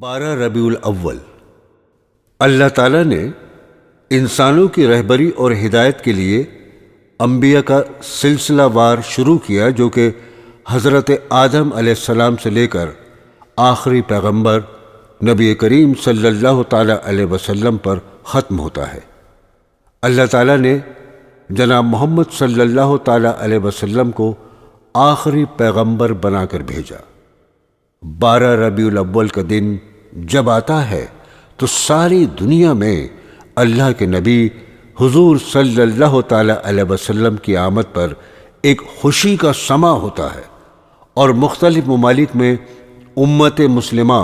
12 ربیع الاول اللہ تعالیٰ نے انسانوں کی رہبری اور ہدایت کے لیے انبیاء کا سلسلہ وار شروع کیا، جو کہ حضرت آدم علیہ السلام سے لے کر آخری پیغمبر نبی کریم صلی اللہ تعالیٰ علیہ وسلم پر ختم ہوتا ہے۔ اللہ تعالیٰ نے جناب محمد صلی اللہ تعالیٰ علیہ وسلم کو آخری پیغمبر بنا کر بھیجا۔ 12 ربیع الاول کا دن جب آتا ہے تو ساری دنیا میں اللہ کے نبی حضور صلی اللہ تعالیٰ علیہ وسلم کی آمد پر ایک خوشی کا سماں ہوتا ہے، اور مختلف ممالک میں امت مسلمہ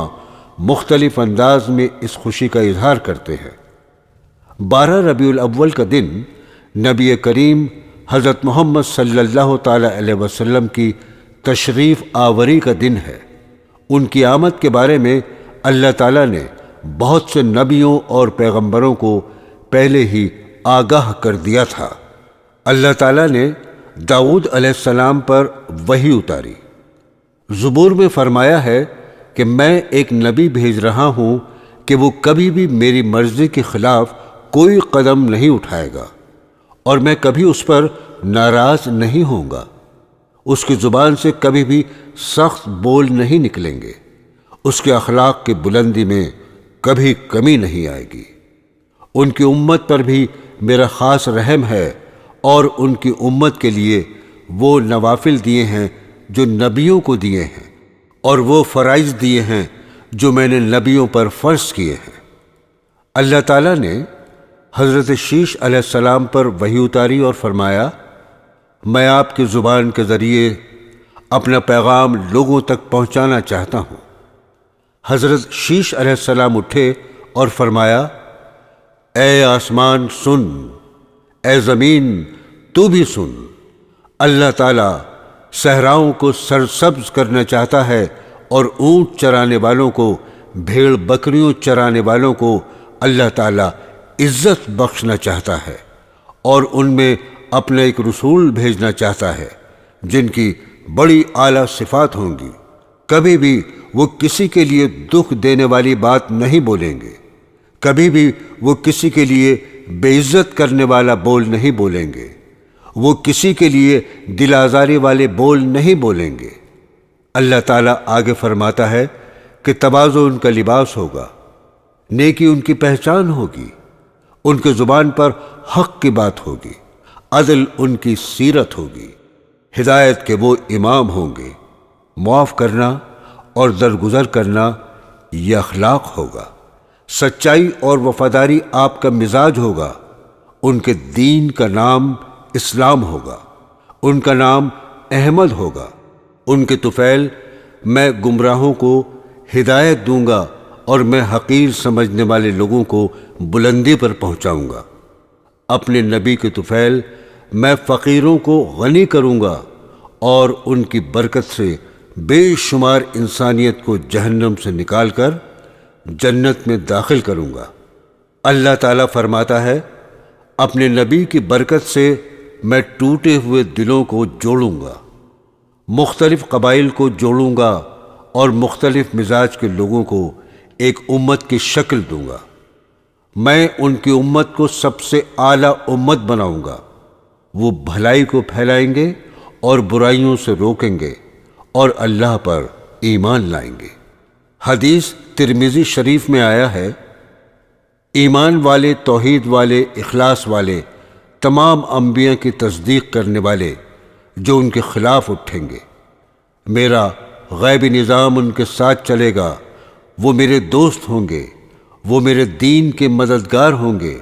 مختلف انداز میں اس خوشی کا اظہار کرتے ہیں۔ 12 ربیع الاول کا دن نبی کریم حضرت محمد صلی اللہ تعالیٰ علیہ وسلم کی تشریف آوری کا دن ہے۔ ان کی آمد کے بارے میں اللہ تعالیٰ نے بہت سے نبیوں اور پیغمبروں کو پہلے ہی آگاہ کر دیا تھا۔ اللہ تعالیٰ نے داؤد علیہ السلام پر وحی اتاری۔ زبور میں فرمایا ہے کہ میں ایک نبی بھیج رہا ہوں کہ وہ کبھی بھی میری مرضی کے خلاف کوئی قدم نہیں اٹھائے گا، اور میں کبھی اس پر ناراض نہیں ہوں گا۔ اس کی زبان سے کبھی بھی سخت بول نہیں نکلیں گے، اس کے اخلاق کی بلندی میں کبھی کمی نہیں آئے گی۔ ان کی امت پر بھی میرا خاص رحم ہے، اور ان کی امت کے لیے وہ نوافل دیے ہیں جو نبیوں کو دیے ہیں، اور وہ فرائض دیے ہیں جو میں نے نبیوں پر فرض کیے ہیں۔ اللہ تعالیٰ نے حضرت شیش علیہ السلام پر وحی اتاری اور فرمایا، میں آپ کی زبان کے ذریعے اپنا پیغام لوگوں تک پہنچانا چاہتا ہوں۔ حضرت شیش علیہ السلام اٹھے اور فرمایا، اے آسمان سن، اے زمین تو بھی سن۔ اللہ تعالیٰ صحراؤں کو سرسبز کرنا چاہتا ہے، اور اونٹ چرانے والوں کو، بھیڑ بکریوں چرانے والوں کو اللہ تعالیٰ عزت بخشنا چاہتا ہے، اور ان میں اپنا ایک رسول بھیجنا چاہتا ہے جن کی بڑی اعلیٰ صفات ہوں گی۔ کبھی بھی وہ کسی کے لیے دکھ دینے والی بات نہیں بولیں گے، کبھی بھی وہ کسی کے لیے بے عزت کرنے والا بول نہیں بولیں گے، وہ کسی کے لیے دل آزاری والے بول نہیں بولیں گے۔ اللہ تعالیٰ آگے فرماتا ہے کہ تواضع ان کا لباس ہوگا، نیکی ان کی پہچان ہوگی، ان کی زبان پر حق کی بات ہوگی، عدل ان کی سیرت ہوگی، ہدایت کے وہ امام ہوں گے، معاف کرنا اور درگزر کرنا یہ اخلاق ہوگا، سچائی اور وفاداری آپ کا مزاج ہوگا۔ ان کے دین کا نام اسلام ہوگا، ان کا نام احمد ہوگا۔ ان کے طفیل میں گمراہوں کو ہدایت دوں گا، اور میں حقیر سمجھنے والے لوگوں کو بلندی پر پہنچاؤں گا۔ اپنے نبی کے طفیل میں فقیروں کو غنی کروں گا، اور ان کی برکت سے بے شمار انسانیت کو جہنم سے نکال کر جنت میں داخل کروں گا۔ اللہ تعالیٰ فرماتا ہے، اپنے نبی کی برکت سے میں ٹوٹے ہوئے دلوں کو جوڑوں گا، مختلف قبائل کو جوڑوں گا، اور مختلف مزاج کے لوگوں کو ایک امت کی شکل دوں گا۔ میں ان کی امت کو سب سے اعلیٰ امت بناؤں گا۔ وہ بھلائی کو پھیلائیں گے اور برائیوں سے روکیں گے، اور اللہ پر ایمان لائیں گے۔ حدیث ترمذی شریف میں آیا ہے، ایمان والے، توحید والے، اخلاص والے، تمام انبیاء کی تصدیق کرنے والے جو ان کے خلاف اٹھیں گے، میرا غیبی نظام ان کے ساتھ چلے گا، وہ میرے دوست ہوں گے، وہ میرے دین کے مددگار ہوں گے۔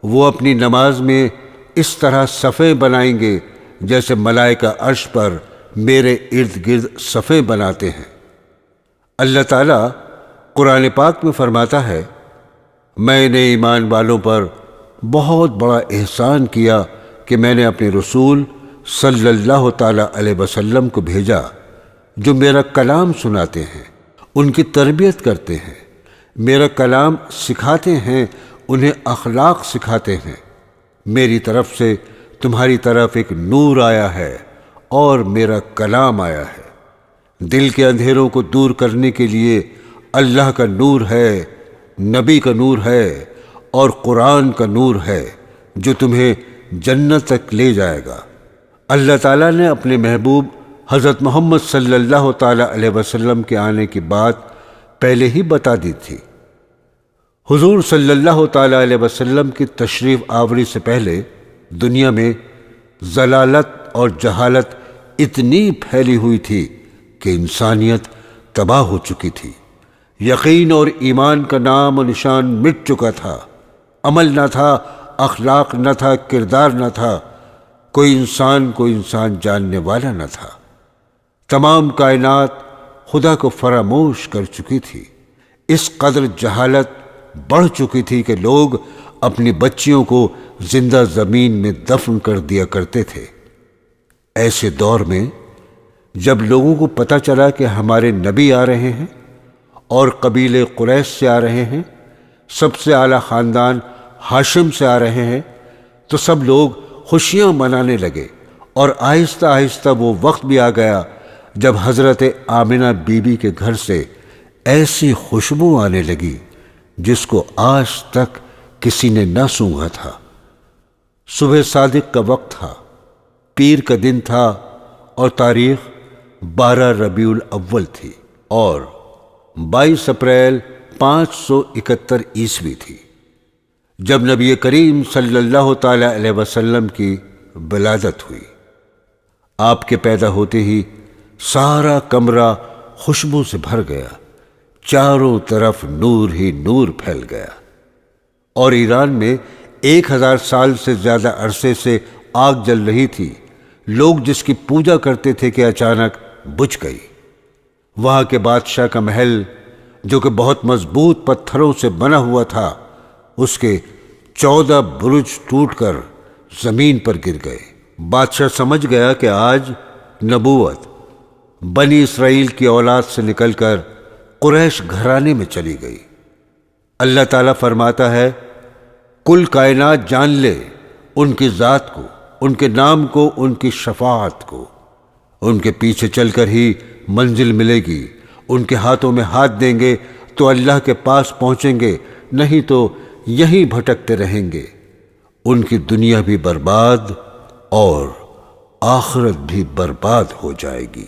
وہ اپنی نماز میں اس طرح صفیں بنائیں گے جیسے ملائکہ عرش پر میرے ارد گرد صفیں بناتے ہیں۔ اللہ تعالیٰ قرآن پاک میں فرماتا ہے، میں نے ایمان والوں پر بہت بڑا احسان کیا کہ میں نے اپنے رسول صلی اللہ تعالیٰ علیہ وسلم کو بھیجا، جو میرا کلام سناتے ہیں، ان کی تربیت کرتے ہیں، میرا کلام سکھاتے ہیں، انہیں اخلاق سکھاتے ہیں۔ میری طرف سے تمہاری طرف ایک نور آیا ہے، اور میرا کلام آیا ہے، دل کے اندھیروں کو دور کرنے کے لیے اللہ کا نور ہے، نبی کا نور ہے اور قرآن کا نور ہے جو تمہیں جنت تک لے جائے گا۔ اللہ تعالیٰ نے اپنے محبوب حضرت محمد صلی اللہ تعالیٰ علیہ وسلم کے آنے کی بات پہلے ہی بتا دی تھی۔ حضور صلی اللہ تعالیٰ علیہ وسلم کی تشریف آوری سے پہلے دنیا میں ضلالت اور جہالت اتنی پھیلی ہوئی تھی کہ انسانیت تباہ ہو چکی تھی۔ یقین اور ایمان کا نام و نشان مٹ چکا تھا، عمل نہ تھا، اخلاق نہ تھا، کردار نہ تھا، کوئی انسان جاننے والا نہ تھا۔ تمام کائنات خدا کو فراموش کر چکی تھی۔ اس قدر جہالت بڑھ چکی تھی کہ لوگ اپنی بچیوں کو زندہ زمین میں دفن کر دیا کرتے تھے۔ ایسے دور میں جب لوگوں کو پتہ چلا کہ ہمارے نبی آ رہے ہیں اور قبیلے قریش سے آ رہے ہیں، سب سے اعلیٰ خاندان ہاشم سے آ رہے ہیں، تو سب لوگ خوشیاں منانے لگے، اور آہستہ آہستہ وہ وقت بھی آ گیا جب حضرت آمنہ بی بی کے گھر سے ایسی خوشبو آنے لگی جس کو آج تک کسی نے نہ سونگھا تھا۔ صبح صادق کا وقت تھا، پیر کا دن تھا، اور تاریخ 12 ربیع الاول تھی اور 22 اپریل 571 عیسوی تھی، جب نبی کریم صلی اللہ تعالی علیہ وسلم کی ولادت ہوئی۔ آپ کے پیدا ہوتے ہی سارا کمرہ خوشبو سے بھر گیا، چاروں طرف نور ہی نور پھیل گیا، اور ایران میں 1000 سال سے زیادہ عرصے سے آگ جل رہی تھی، لوگ جس کی پوجا کرتے تھے کہ اچانک بجھ گئی۔ وہاں کے بادشاہ کا محل جو کہ بہت مضبوط پتھروں سے بنا ہوا تھا، اس کے 14 برج ٹوٹ کر زمین پر گر گئے۔ بادشاہ سمجھ گیا کہ آج نبوت بنی اسرائیل کی اولاد سے نکل کر قریش گھرانے میں چلی گئی۔ اللہ تعالیٰ فرماتا ہے، کل کائنات جان لے ان کی ذات کو، ان کے نام کو، ان کی شفاعت کو۔ ان کے پیچھے چل کر ہی منزل ملے گی، ان کے ہاتھوں میں ہاتھ دیں گے تو اللہ کے پاس پہنچیں گے، نہیں تو یہیں بھٹکتے رہیں گے۔ ان کی دنیا بھی برباد اور آخرت بھی برباد ہو جائے گی۔